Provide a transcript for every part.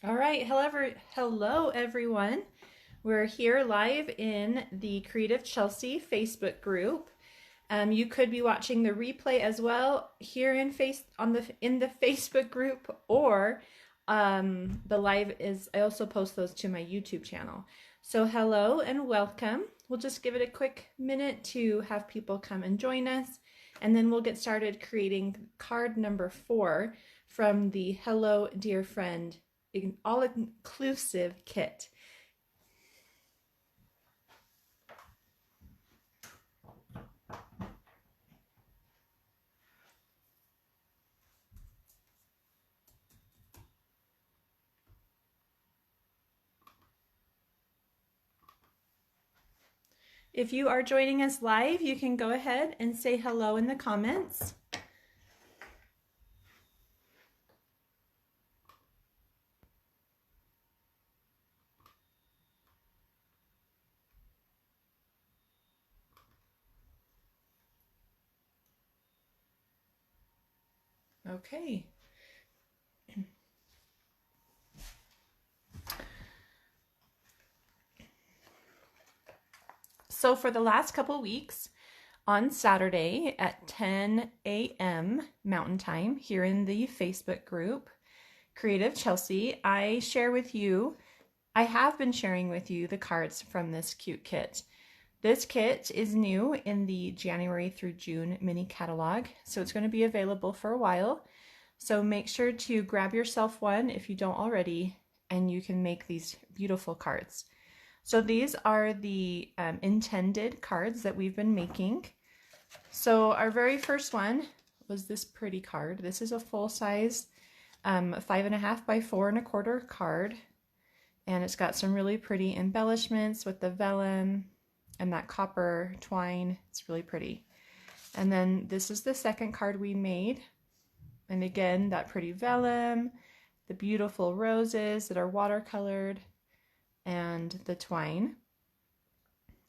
All right, hello everyone. We're here live in the Creative Chelsey Facebook group. You could be watching the replay as well here in the Facebook group, or the live is. I also post those to my YouTube channel. So hello and welcome. We'll just give it a quick minute to have people come and join us, and then we'll get started creating card number 4 from the Hello Dear Friend all-inclusive kit. If you are joining us live, you can go ahead and say hello in the comments. Okay. So for the last couple weeks, on Saturday at 10 a.m. Mountain Time here in the Facebook group, Creative Chelsey, I have been sharing with you the cards from this cute kit. This kit is new in the January through June mini catalog, so it's going to be available for a while. So make sure to grab yourself one if you don't already, and you can make these beautiful cards. So these are the intended cards that we've been making. So our very first one was this pretty card. This is a full-size 5.5 by 4.25 card, and it's got some really pretty embellishments with the vellum and that copper twine. It's really pretty. And then this is the second card we made, and again that pretty vellum, the beautiful roses that are watercolored, and the twine.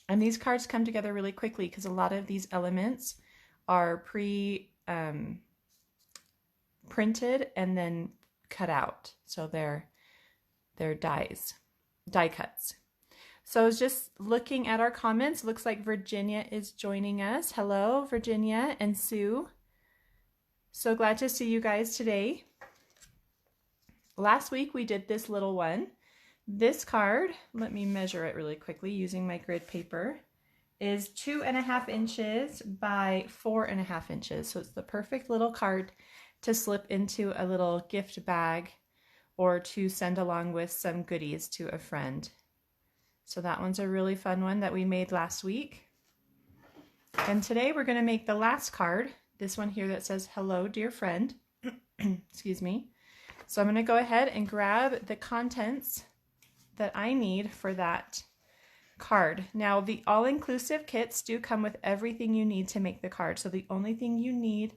And these cards come together really quickly because a lot of these elements are printed and then cut out, so they're die cuts. So I was just looking at our comments. Looks like Virginia is joining us. Hello, Virginia and Sue. So glad to see you guys today. Last week we did this little one. This card, let me measure it really quickly using my grid paper, is 2.5 inches by 4.5 inches. So it's the perfect little card to slip into a little gift bag or to send along with some goodies to a friend. So that one's a really fun one that we made last week. And today we're going to make the last card, this one here that says, Hello, dear friend. Excuse me. So I'm going to go ahead and grab the contents that I need for that card. Now, the all-inclusive kits do come with everything you need to make the card. So the only thing you need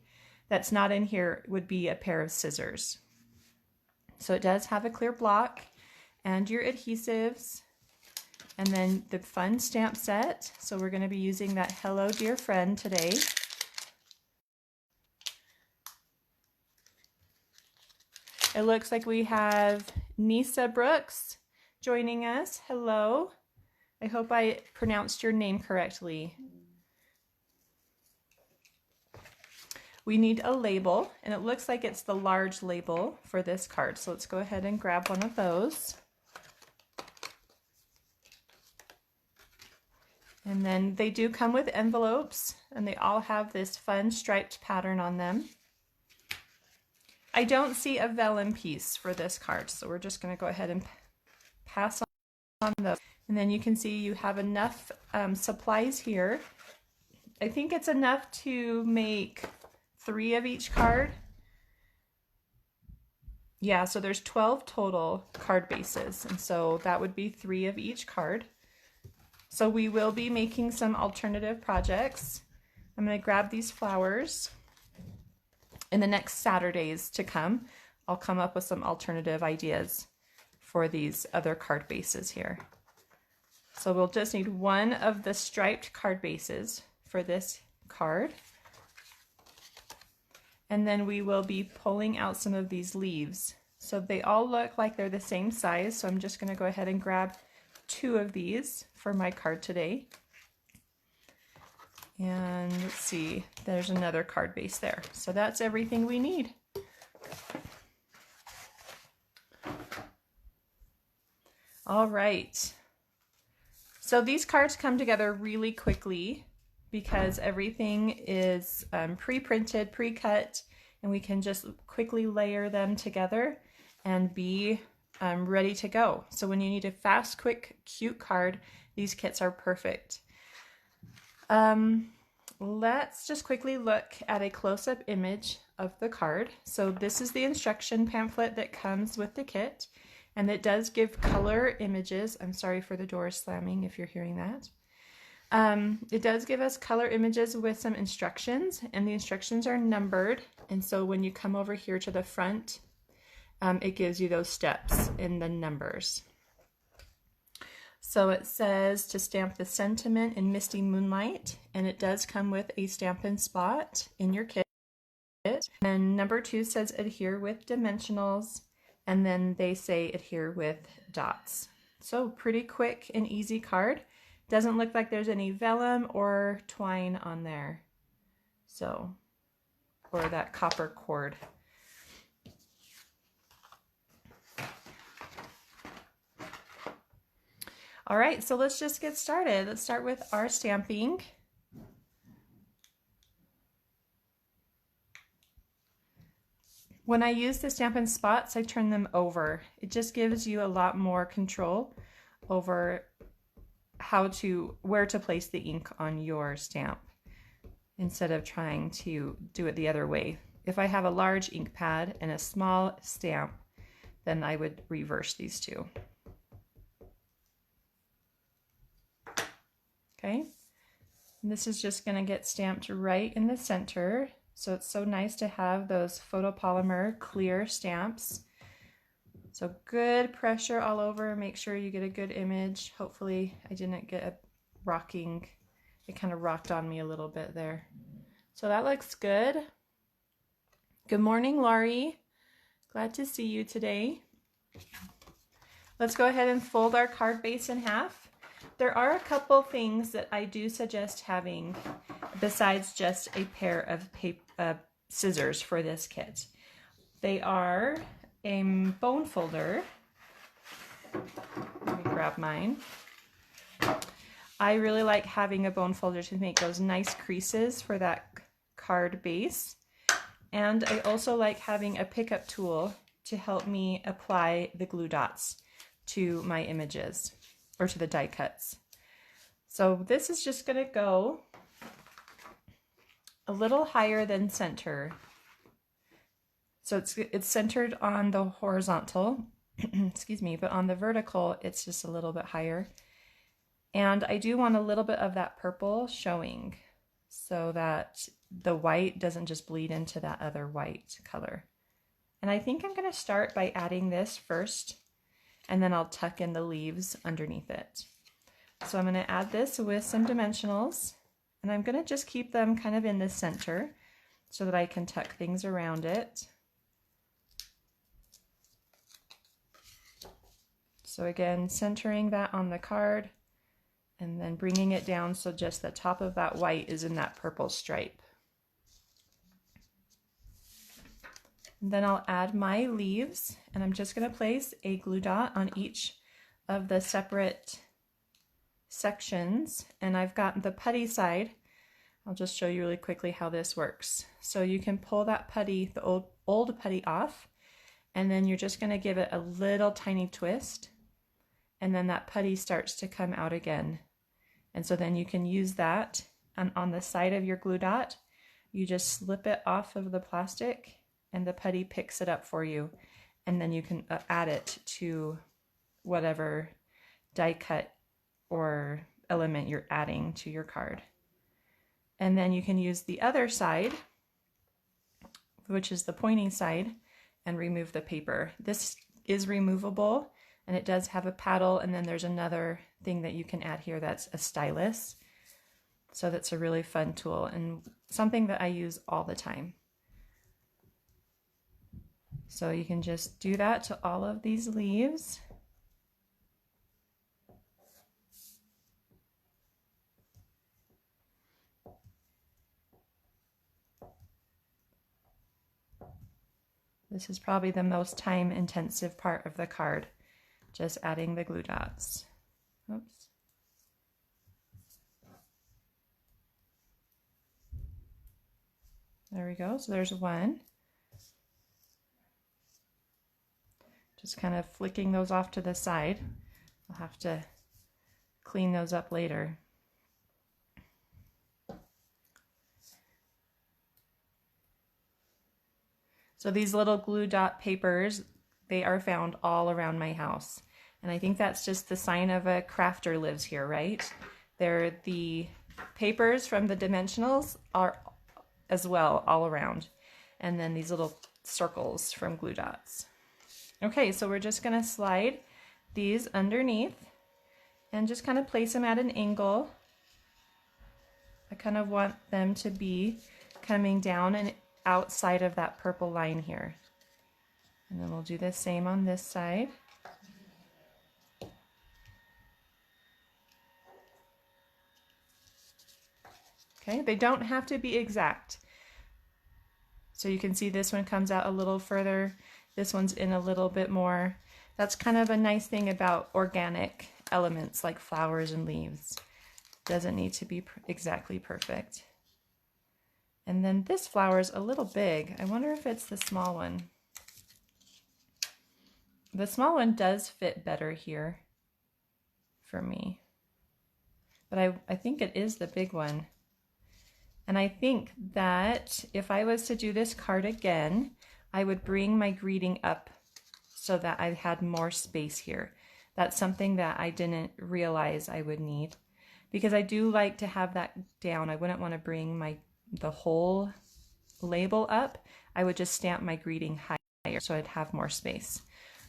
that's not in here would be a pair of scissors. So it does have a clear block and your adhesives, and then the fun stamp set. So we're going to be using that Hello Dear Friend today. It looks like we have Nisa Brooks joining us. Hello. I hope I pronounced your name correctly. We need a label, and it looks like it's the large label for this card. So let's go ahead and grab one of those. And then they do come with envelopes, and they all have this fun striped pattern on them. I don't see a vellum piece for this card, so we're just going to go ahead and pass on those. And then you can see you have enough supplies here. I think it's enough to make 3 of each card. Yeah, so there's 12 total card bases, and so that would be 3 of each card. So we will be making some alternative projects. I'm going to grab these flowers. In the next Saturdays to come, I'll come up with some alternative ideas for these other card bases here. So we'll just need one of the striped card bases for this card. And then we will be pulling out some of these leaves So they all look like they're the same size. So I'm just going to go ahead and grab 2 of these for my card today. And let's see, there's another card base there. So that's everything we need. All right. So these cards come together really quickly because everything is pre-printed, pre-cut, and we can just quickly layer them together and be ready to go. So when you need a fast, quick, cute card, these kits are perfect. Let's just quickly look at a close-up image of the card. So this is the instruction pamphlet that comes with the kit, and it does give color images. I'm sorry for the door slamming if you're hearing that. It does give us color images with some instructions, and the instructions are numbered. And so when you come over here to the front, it gives you those steps in the numbers. So it says to stamp the sentiment in Misty Moonlight, and it does come with a Stampin' spot in your kit. And number 2 says adhere with dimensionals, and then they say adhere with dots. So pretty quick and easy card. Doesn't look like there's any vellum or twine on there. So, or that copper cord. All right, so let's just get started. Let's start with our stamping. When I use the Stampin' spots, I turn them over. It just gives you a lot more control over where to place the ink on your stamp instead of trying to do it the other way. If I have a large ink pad and a small stamp, then I would reverse these two. Okay, and this is just going to get stamped right in the center. So it's so nice to have those photopolymer clear stamps. So good pressure all over. Make sure you get a good image. Hopefully I didn't get a rocking. It kind of rocked on me a little bit there. So that looks good. Good morning, Laurie. Glad to see you today. Let's go ahead and fold our card base in half. There are a couple things that I do suggest having besides just a pair of scissors for this kit. They are a bone folder. Let me grab mine. I really like having a bone folder to make those nice creases for that card base. And I also like having a pickup tool to help me apply the glue dots to my images or to the die cuts. So this is just going to go a little higher than center. So it's centered on the horizontal, excuse me, but on the vertical, it's just a little bit higher. And I do want a little bit of that purple showing so that the white doesn't just bleed into that other white color. And I think I'm going to start by adding this first, and then I'll tuck in the leaves underneath it. So I'm going to add this with some dimensionals, and I'm going to just keep them kind of in the center so that I can tuck things around it. So again, centering that on the card and then bringing it down so just the top of that white is in that purple stripe. And then I'll add my leaves, and I'm just going to place a glue dot on each of the separate sections. And I've got the putty side. I'll just show you really quickly how this works. So you can pull that putty, the old putty off, and then you're just going to give it a little tiny twist, and then that putty starts to come out again. And so then you can use that, and on the side of your glue dot, you just slip it off of the plastic and the putty picks it up for you, and then you can add it to whatever die cut or element you're adding to your card. And then you can use the other side, which is the pointing side, and remove the paper. This is removable, and it does have a paddle, and then there's another thing that you can add here that's a stylus. So that's a really fun tool and something that I use all the time. So you can just do that to all of these leaves. This is probably the most time-intensive part of the card, just adding the glue dots. Oops. There we go, so there's one. Just kind of flicking those off to the side. I'll have to clean those up later. So these little glue dot papers, they are found all around my house. And I think that's just the sign of a crafter lives here, right? They're the papers from the dimensionals are as well all around. And then these little circles from glue dots. Okay, so we're just gonna slide these underneath and just kind of place them at an angle. I kind of want them to be coming down and outside of that purple line here. And then we'll do the same on this side. Okay, they don't have to be exact. So you can see this one comes out a little further, this one's in a little bit more. That's kind of a nice thing about organic elements like flowers and leaves. Doesn't need to be exactly perfect. And then this flower is a little big. I wonder if it's the small one. The small one does fit better here for me. But I think it is the big one. And I think that if I was to do this card again, I would bring my greeting up so that I had more space here. That's something that I didn't realize I would need, because I do like to have that down. I wouldn't want to bring the whole label up. I would just stamp my greeting higher so I'd have more space.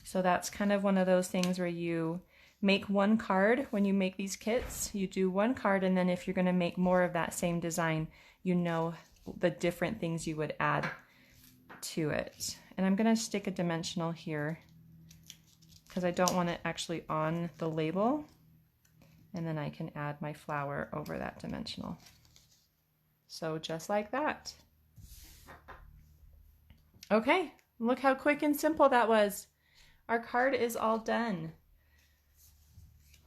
So that's kind of one of those things where you make one card. When you make these kits, you do one card, and then if you're going to make more of that same design, you know the different things you would add to it. And I'm going to stick a dimensional here because I don't want it actually on the label, and then I can add my flower over that dimensional. So just like that. Okay, look how quick and simple that was. Our card is all done.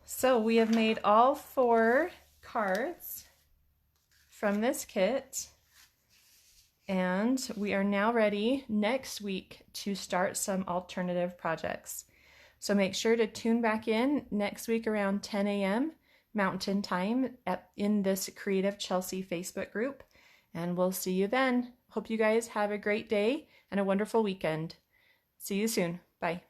So we have made all 4 cards from this kit, and we are now ready next week to start some alternative projects. So make sure to tune back in next week around 10 a.m. Mountain Time in this Creative Chelsey Facebook group, and we'll see you then. Hope you guys have a great day and a wonderful weekend. See you soon. Bye.